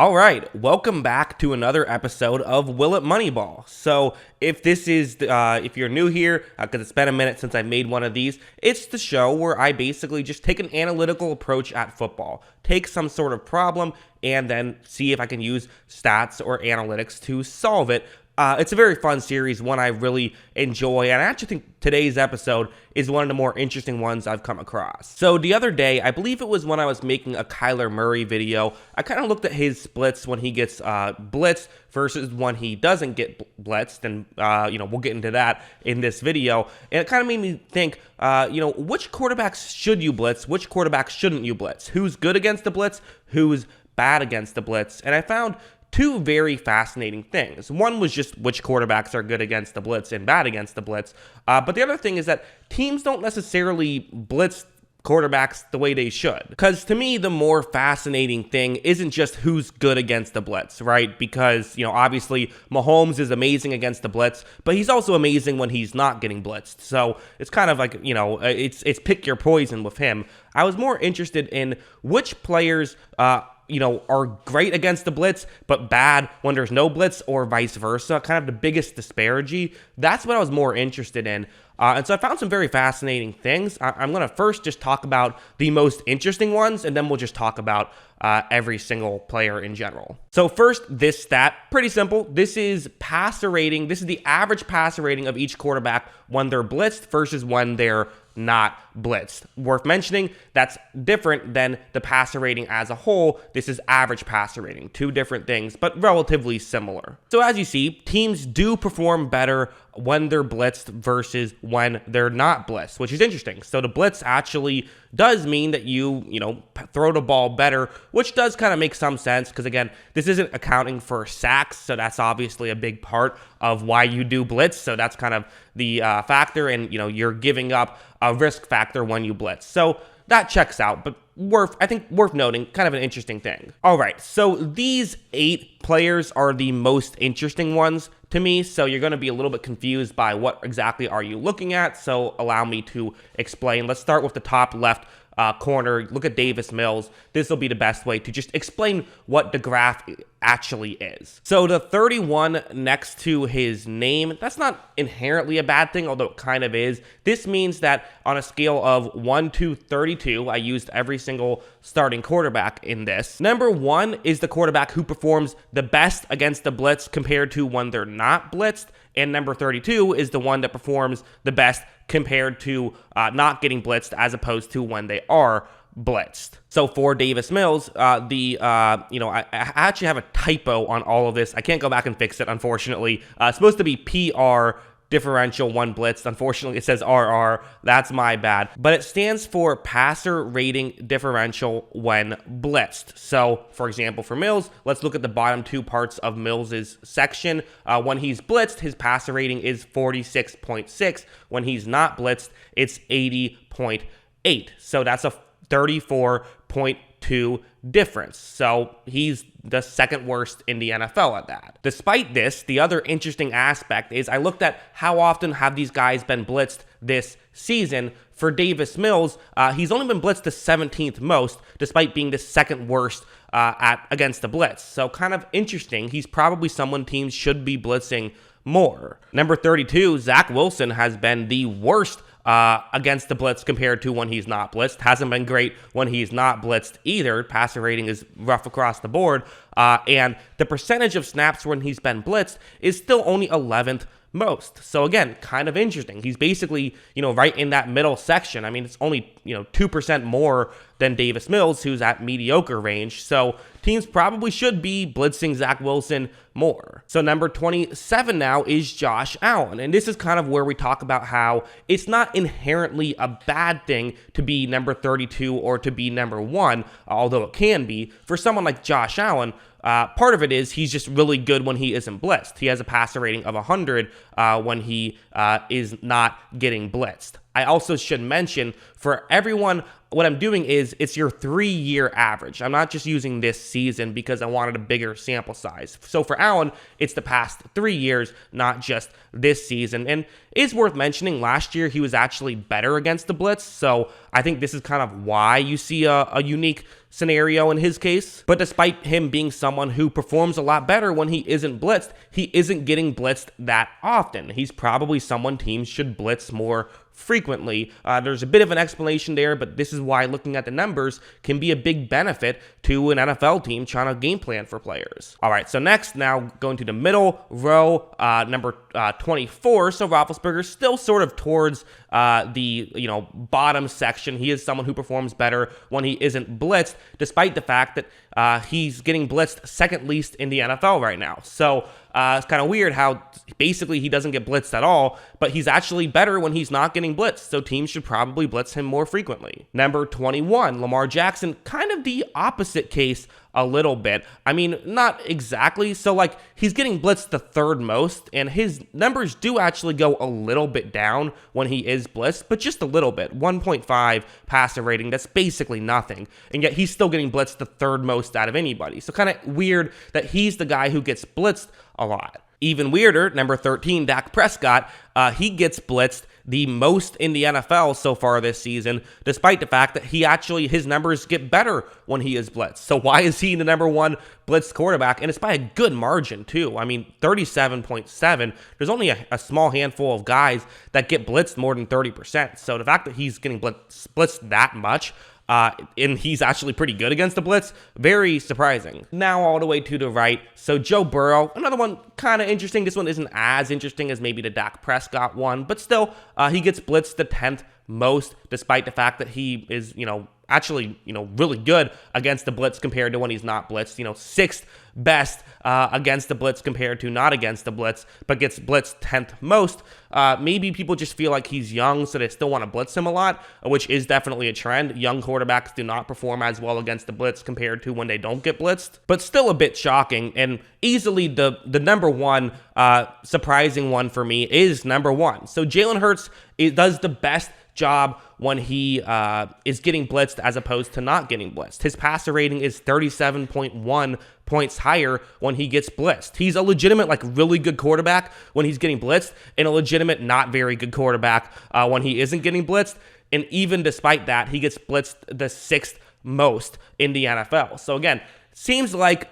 All right, welcome back to another episode of Will It Moneyball. So if this is, if you're new here, because it's been a minute since I made one of these, it's the show where I basically just take an analytical approach at football, take some sort of problem, and then see if I can use stats or analytics to solve it. It's a very fun series, one I really enjoy, and I actually think today's episode is one of the more interesting ones I've come across. So the other day, I believe it was when I was making a Kyler Murray video, I kind of looked at his splits when he gets blitzed versus when he doesn't get blitzed, and we'll get into that in this video, and it kind of made me think, which quarterbacks should you blitz, which quarterbacks shouldn't you blitz, who's good against the blitz, who's bad against the blitz, and I found two very fascinating things. One was just which quarterbacks are good against the blitz and bad against the blitz. But the other thing is that teams don't necessarily blitz quarterbacks the way they should. Because to me, the more fascinating thing isn't just who's good against the blitz, right? Because, obviously Mahomes is amazing against the blitz, but he's also amazing when he's not getting blitzed. So it's kind of like, it's pick your poison with him. I was more interested in which players, are great against the blitz, but bad when there's no blitz, or vice versa, kind of the biggest disparity. That's what I was more interested in. And so I found some very fascinating things. I'm going to first just talk about the most interesting ones, and then we'll just talk about every single player in general. So first, this stat, pretty simple. This is passer rating. This is the average passer rating of each quarterback when they're blitzed versus when they're not blitzed. Worth mentioning, that's different than the passer rating as a whole. This is average passer rating. Two different things, but relatively similar. So as you see, teams do perform better when they're blitzed versus when they're not blitzed, which is interesting. So the blitz actually does mean that you throw the ball better, which does kind of make some sense because, again, this isn't accounting for sacks, so that's obviously a big part of why you do blitz. So that's kind of the factor, and you're giving up a risk factor when you blitz. So that checks out, but worth noting, kind of an interesting thing. All right, so these 8 players are the most interesting ones to me, so you're going to be a little bit confused by what exactly are you looking at, so allow me to explain. Let's start with the top left corner. Look at Davis Mills. This will be the best way to just explain what the graph actually is. So the 31 next to his name, that's not inherently a bad thing, although it kind of is. This means that on a scale of 1 to 32, I used every single starting quarterback in this. Number 1 is the quarterback who performs the best against the blitz compared to when they're not blitzed, and number 32 is the one that performs the best compared to not getting blitzed as opposed to when they are blitzed. So for Davis Mills, I actually have a typo on all of this. I can't go back and fix it, unfortunately. It's supposed to be PR differential when blitzed. Unfortunately, it says RR. That's my bad. But it stands for passer rating differential when blitzed. So, for example, for Mills, let's look at the bottom 2 parts of Mills's section. When he's blitzed, his passer rating is 46.6. When he's not blitzed, it's 80.8. So that's a 34.2 difference. So he's the second worst in the NFL at that. Despite this, the other interesting aspect is I looked at how often have these guys been blitzed this season. For Davis Mills, he's only been blitzed the 17th most, despite being the second worst against the blitz. So kind of interesting. He's probably someone teams should be blitzing more. Number 32, Zach Wilson has been the worst against the blitz compared to when he's not blitzed. Hasn't been great when he's not blitzed either. Passer rating is rough across the board. And the percentage of snaps when he's been blitzed is still only 11th most. So again, kind of interesting. He's basically, right in that middle section. I mean, it's only, 2% more than Davis Mills, who's at mediocre range. So teams probably should be blitzing Zach Wilson more. So number 27 now is Josh Allen. And this is kind of where we talk about how it's not inherently a bad thing to be number 32 or to be number 1, although it can be. For someone like Josh Allen, part of it is he's just really good when he isn't blitzed. He has a passer rating of 100 when he is not getting blitzed. I also should mention, for everyone what I'm doing is it's your 3-year average. I'm not just using this season because I wanted a bigger sample size. So for Allen, it's the past 3 years, not just this season. And it's worth mentioning, last year he was actually better against the blitz. So I think this is kind of why you see a unique scenario in his case. But despite him being someone who performs a lot better when he isn't blitzed, he isn't getting blitzed that often. He's probably someone teams should blitz more frequently. There's a bit of an explanation there, but this is why looking at the numbers can be a big benefit to an NFL team trying to game plan for players. All right, so next, now going to the middle row, number 24. So Roethlisberger still sort of towards the bottom section. He is someone who performs better when he isn't blitzed, despite the fact that he's getting blitzed second least in the NFL right now. So it's kind of weird how basically he doesn't get blitzed at all, but he's actually better when he's not getting blitzed, so teams should probably blitz him more frequently. Number 21, Lamar Jackson, kind of the opposite case a little bit. I mean, not exactly. So like he's getting blitzed the third most, and his numbers do actually go a little bit down when he is blitzed, but just a little bit. 1.5 passer rating, that's basically nothing. And yet he's still getting blitzed the third most out of anybody. So kind of weird that he's the guy who gets blitzed a lot. Even weirder, number 13, Dak Prescott, he gets blitzed the most in the NFL so far this season, despite the fact that his numbers get better when he is blitzed. So why is he the number one blitzed quarterback? And it's by a good margin too. I mean, 37.7. There's only a small handful of guys that get blitzed more than 30%. So the fact that he's getting blitzed that much, and he's actually pretty good against the blitz, very surprising. Now all the way to the right, so Joe Burrow, another one kind of interesting. This one isn't as interesting as maybe the Dak Prescott one, but still, he gets blitzed the 10th most, despite the fact that he is, actually, really good against the blitz compared to when he's not blitzed. 6th best against the blitz compared to not against the blitz, but gets blitzed 10th most. Maybe people just feel like he's young, so they still want to blitz him a lot, which is definitely a trend. Young quarterbacks do not perform as well against the blitz compared to when they don't get blitzed, but still a bit shocking. And easily the number one surprising one for me is number 1. So Jalen Hurts does the best job when he is getting blitzed as opposed to not getting blitzed. His passer rating is 37.1 points higher when he gets blitzed. He's a legitimate, really good quarterback when he's getting blitzed, and a legitimate not very good quarterback when he isn't getting blitzed. And even despite that, he gets blitzed the 6th most in the NFL. So again, seems like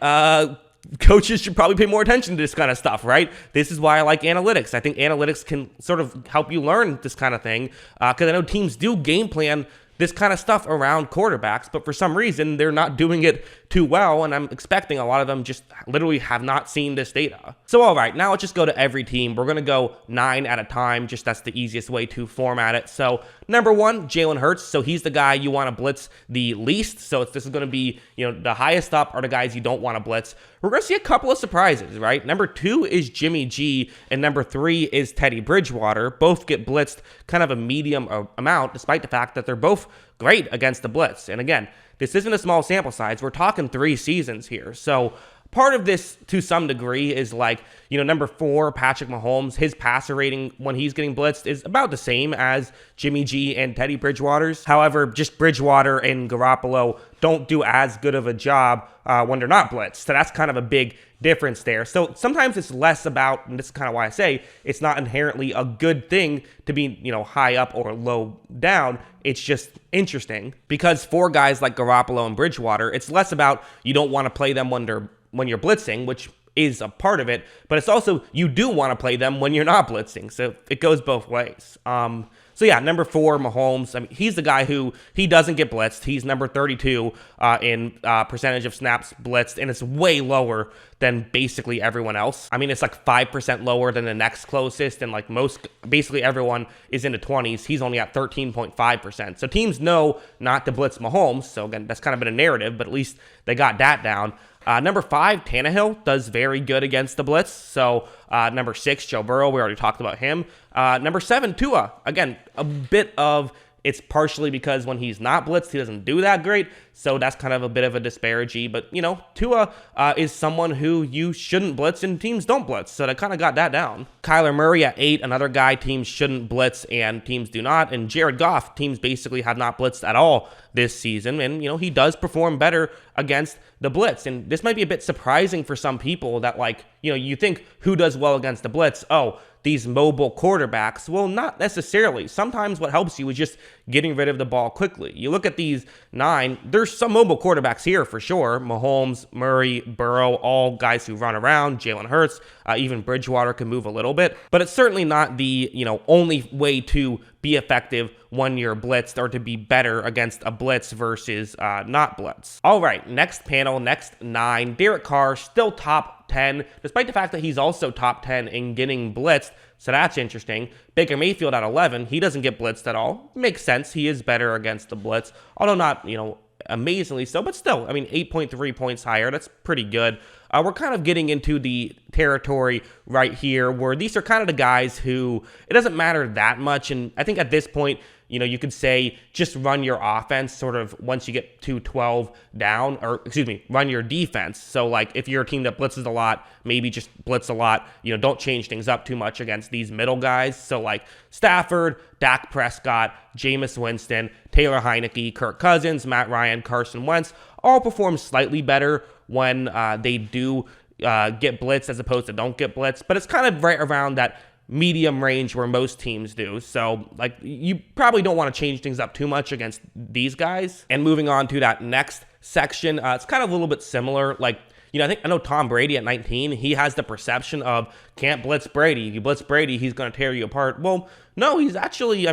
coaches should probably pay more attention to this kind of stuff, right? This is why I like analytics. I think analytics can sort of help you learn this kind of thing, because I know teams do game plan this kind of stuff around quarterbacks, but for some reason, they're not doing it too well, and I'm expecting a lot of them just literally have not seen this data. So all right, now let's just go to every team. We're going to go 9 at a time, just that's the easiest way to format it. So number 1, Jalen Hurts. So he's the guy you want to blitz the least. So this is going to be, the highest up are the guys you don't want to blitz. We're going to see a couple of surprises, right? Number 2 is Jimmy G, and number 3 is Teddy Bridgewater. Both get blitzed kind of a medium amount, despite the fact that they're both great against the blitz. And again, this isn't a small sample size. We're talking 3 seasons here. So part of this, to some degree, is number 4, Patrick Mahomes. His passer rating when he's getting blitzed is about the same as Jimmy G and Teddy Bridgewater's. However, just Bridgewater and Garoppolo don't do as good of a job when they're not blitzed. So that's kind of a big difference there. So sometimes it's less about, and this is kind of why I say it's not inherently a good thing to be, high up or low down. It's just interesting because for guys like Garoppolo and Bridgewater, it's less about you don't want to play them when you're blitzing, which is a part of it, but it's also you do want to play them when you're not blitzing. So it goes both ways. So yeah, number 4, Mahomes. I mean, he's the guy who he doesn't get blitzed. He's number 32 in percentage of snaps blitzed, and it's way lower than basically everyone else. I mean, it's 5% lower than the next closest, and basically everyone is in the 20s. He's only at 13.5%. So teams know not to blitz Mahomes. So again, that's kind of been a narrative, but at least they got that down. Number 5, Tannehill does very good against the blitz. So number 6, Joe Burrow, we already talked about him. Number 7, Tua. Again, a bit of It's partially because when he's not blitzed, he doesn't do that great. So that's kind of a bit of a disparity. But, Tua is someone who you shouldn't blitz and teams don't blitz. So they kind of got that down. Kyler Murray at 8, another guy teams shouldn't blitz and teams do not. And Jared Goff, teams basically have not blitzed at all this season. And, he does perform better against the blitz. And this might be a bit surprising for some people that, you think who does well against the blitz? Oh, these mobile quarterbacks. Well, not necessarily. Sometimes what helps you is just getting rid of the ball quickly. You look at these 9, there's some mobile quarterbacks here for sure. Mahomes, Murray, Burrow, all guys who run around. Jalen Hurts, even Bridgewater can move a little bit. But it's certainly not the, only way to be effective when you're blitzed or to be better against a blitz versus not blitz. All right, next panel, next 9. Derek Carr, still top 10, despite the fact that he's also top 10 in getting blitzed. So that's interesting. Baker Mayfield at 11, he doesn't get blitzed at all. Makes sense. He is better against the blitz, although not, amazingly so, but still, 8.3 points higher. That's pretty good. We're kind of getting into the territory right here where these are kind of the guys who it doesn't matter that much. And I think at this point, you could say just run your offense sort of once you get to 12 down, or run your defense. So if you're a team that blitzes a lot, maybe just blitz a lot, don't change things up too much against these middle guys. So Stafford, Dak Prescott, Jameis Winston, Taylor Heineke, Kirk Cousins, Matt Ryan, Carson Wentz all perform slightly better when they do get blitzed as opposed to don't get blitzed. But it's kind of right around that medium range where most teams do. So you probably don't want to change things up too much against these guys. And moving on to that next section, it's kind of a little bit similar. I know Tom Brady at 19, he has the perception of can't blitz Brady. If you blitz Brady, he's going to tear you apart. Well, no, he's actually,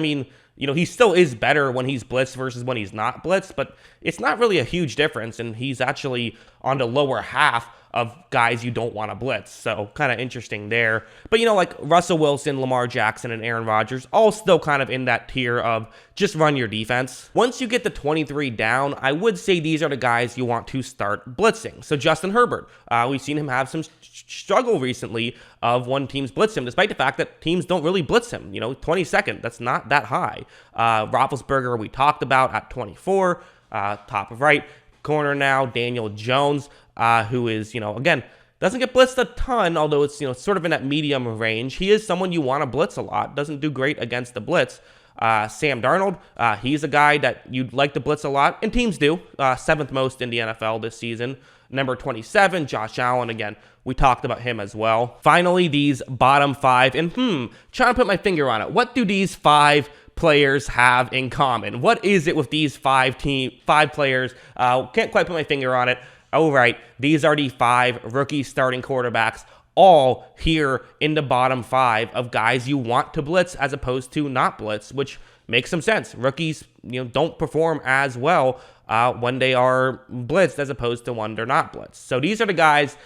he still is better when he's blitzed versus when he's not blitzed, but it's not really a huge difference. And he's actually on the lower half of guys you don't want to blitz. So kind of interesting there. But, Russell Wilson, Lamar Jackson, and Aaron Rodgers, all still kind of in that tier of just run your defense. Once you get the 23 down, I would say these are the guys you want to start blitzing. So Justin Herbert, we've seen him have some struggle recently of when teams blitz him, despite the fact that teams don't really blitz him. 22nd, that's not that high. Roethlisberger, we talked about at 24, top of right. Corner now, Daniel Jones, who is, again, doesn't get blitzed a ton, although it's, sort of in that medium range. He is someone you want to blitz a lot, doesn't do great against the blitz. Sam Darnold, he's a guy that you'd like to blitz a lot, and teams do. 7th most in the NFL this season. Number 27, Josh Allen, again, we talked about him as well. Finally, these bottom 5, and trying to put my finger on it. What do these 5 players have in common? What is it with these 5 players? Can't quite put my finger on it. Oh, right. These are the 5 rookie starting quarterbacks, all here in the bottom 5 of guys you want to blitz as opposed to not blitz, which makes some sense. Rookies, don't perform as well when they are blitzed as opposed to when they're not blitzed. So these are the guys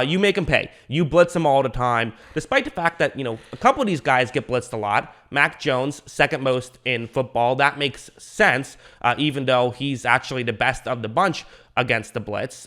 you make them pay. You blitz them all the time, despite the fact that, a couple of these guys get blitzed a lot. Mac Jones, 2nd most in football. That makes sense, even though he's actually the best of the bunch against the blitz.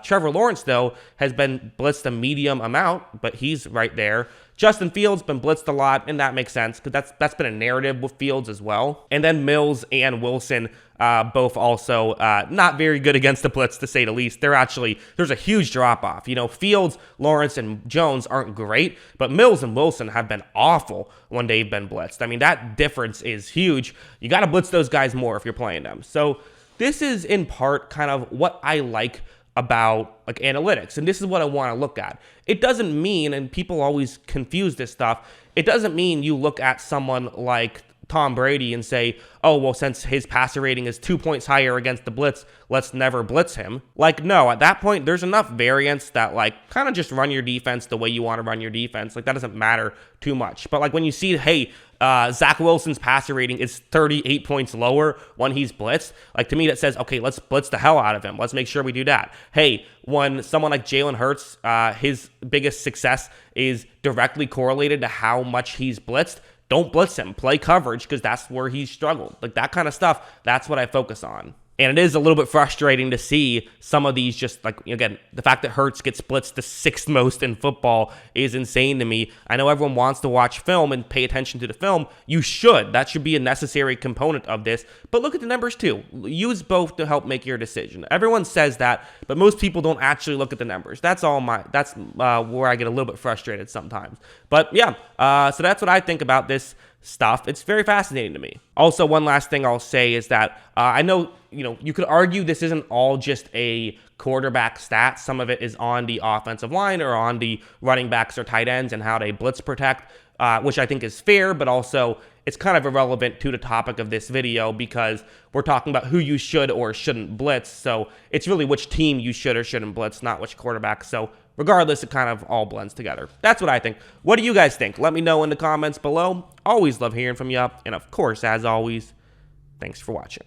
Trevor Lawrence, though, has been blitzed a medium amount, but he's right there. Justin Fields been blitzed a lot, and that makes sense because that's been a narrative with Fields as well. And then Mills and Wilson, both also not very good against the blitz, to say the least. There's a huge drop-off. Fields, Lawrence, and Jones aren't great, but Mills and Wilson have been awful when they've been blitzed. That difference is huge. You got to blitz those guys more if you're playing them. So this is in part kind of what I like about analytics, and this is what I want to look at. It doesn't mean, and people always confuse this stuff, it doesn't mean you look at someone like Tom Brady and say, oh, well, since his passer rating is 2 points higher against the blitz, let's never blitz him. No, at that point, there's enough variance that kind of just run your defense the way you want to run your defense. That doesn't matter too much. But when you see, hey, Zach Wilson's passer rating is 38 points lower when he's blitzed, to me that says, okay, let's blitz the hell out of him. Let's make sure we do that. Hey, when someone like Jalen Hurts, his biggest success is directly correlated to how much he's blitzed, don't blitz him. Play coverage because that's where he's struggled. That kind of stuff, that's what I focus on. And it is a little bit frustrating to see some of these just like, again, the fact that Hurts gets blitzed the 6th most in football is insane to me. I know everyone wants to watch film and pay attention to the film. You should. That should be a necessary component of this. But look at the numbers too. Use both to help make your decision. Everyone says that, but most people don't actually look at the numbers. That's where I get a little bit frustrated sometimes. But yeah, so that's what I think about this stuff. It's very fascinating to me. Also, one last thing I'll say is that I know, you could argue this isn't all just a quarterback stat. Some of it is on the offensive line or on the running backs or tight ends and how they blitz protect, which I think is fair, but also it's kind of irrelevant to the topic of this video because we're talking about who you should or shouldn't blitz. So it's really which team you should or shouldn't blitz, not which quarterback. So regardless, it kind of all blends together. That's what I think. What do you guys think? Let me know in the comments below. Always love hearing from you. And of course, as always, thanks for watching.